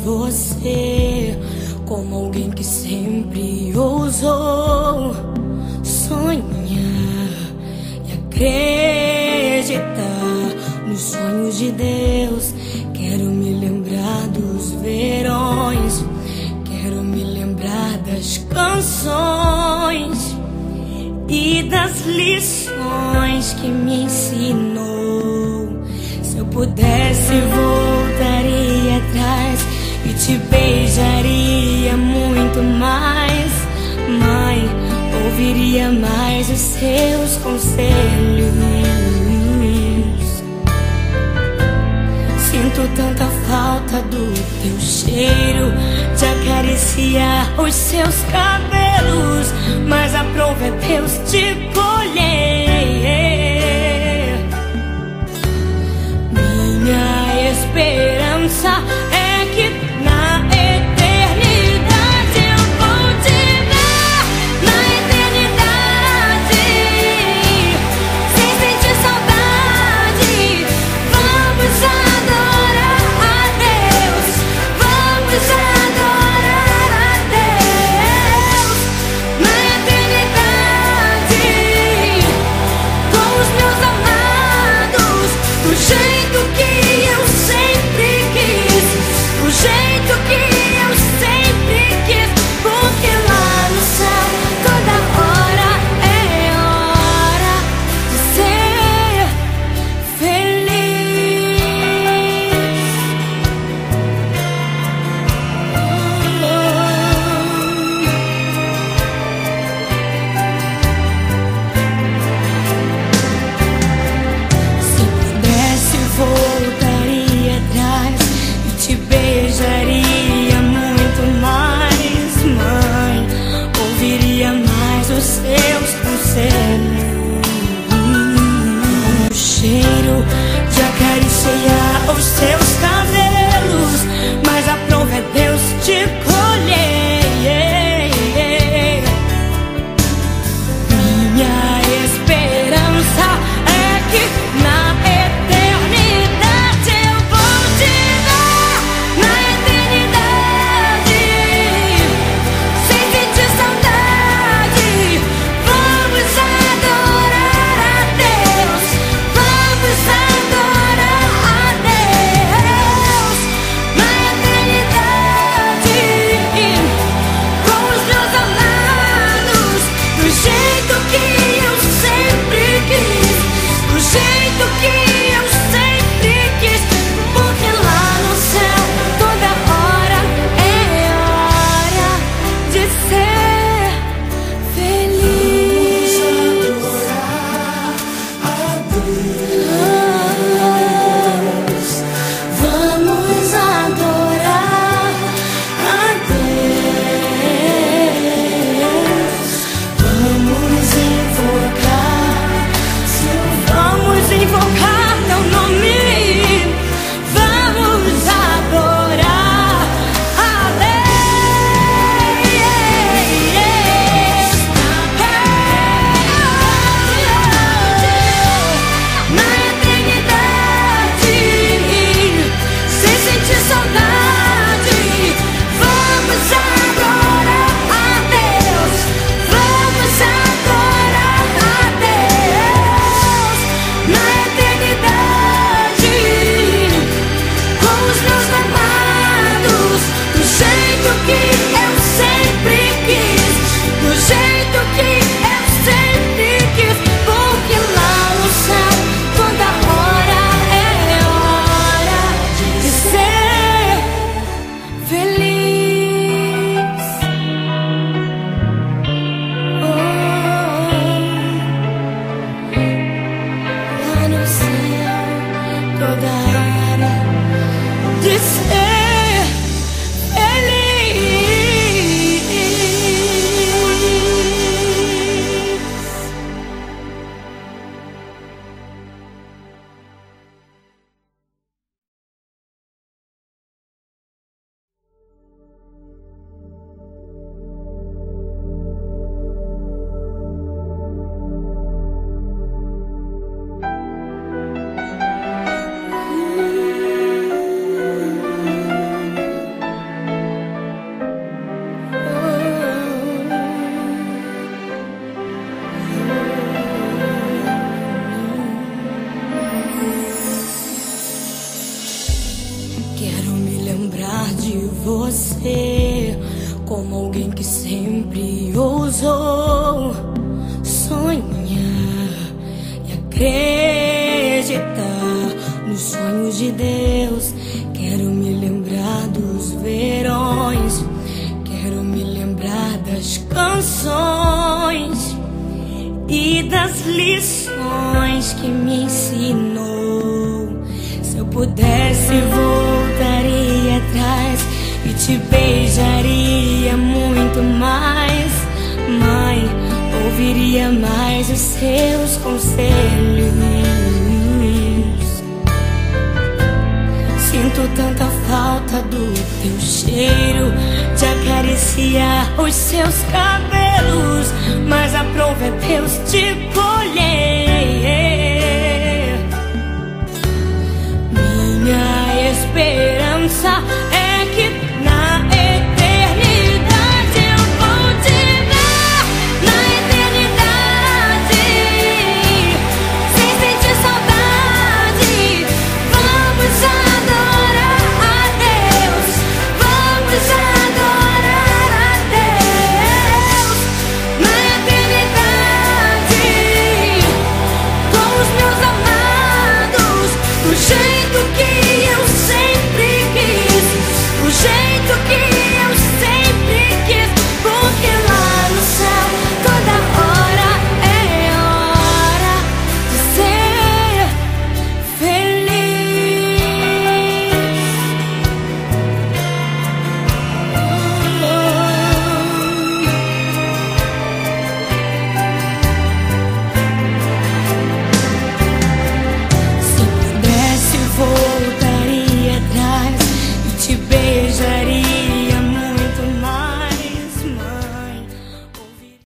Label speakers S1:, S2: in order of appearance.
S1: você como alguém que sempre ousou sonhar e acreditar nos sonhos de Deus. Quero me lembrar dos verões, quero me lembrar das canções e das lições que me ensinou. Se eu pudesse, voltaria atrás e te beijaria muito mais. Mãe, ouviria mais os seus conselhos. Sinto tanta falta do teu cheiro, de acariciar os seus cabelos, mas aprove a Deus te colher. Minha esperança é que na eternidade eu vou te ver. Na eternidade, sem sentir saudade, vamos adorar a Deus. Vamos adorar a Deus. Na eternidade, com os meus amados, do jeito que eu sempre de você como alguém que sempre ousou sonhar e acreditar nos sonhos de Deus. Quero me lembrar dos verões, quero me lembrar das canções e das lições que me ensinou. Se eu pudesse, voltaria atrás e te beijaria muito mais. Mãe, ouviria mais os seus conselhos. Sinto tanta falta do teu cheiro, de acariciar os seus cabelos, mas aprove a Deus te colher. Minha esperança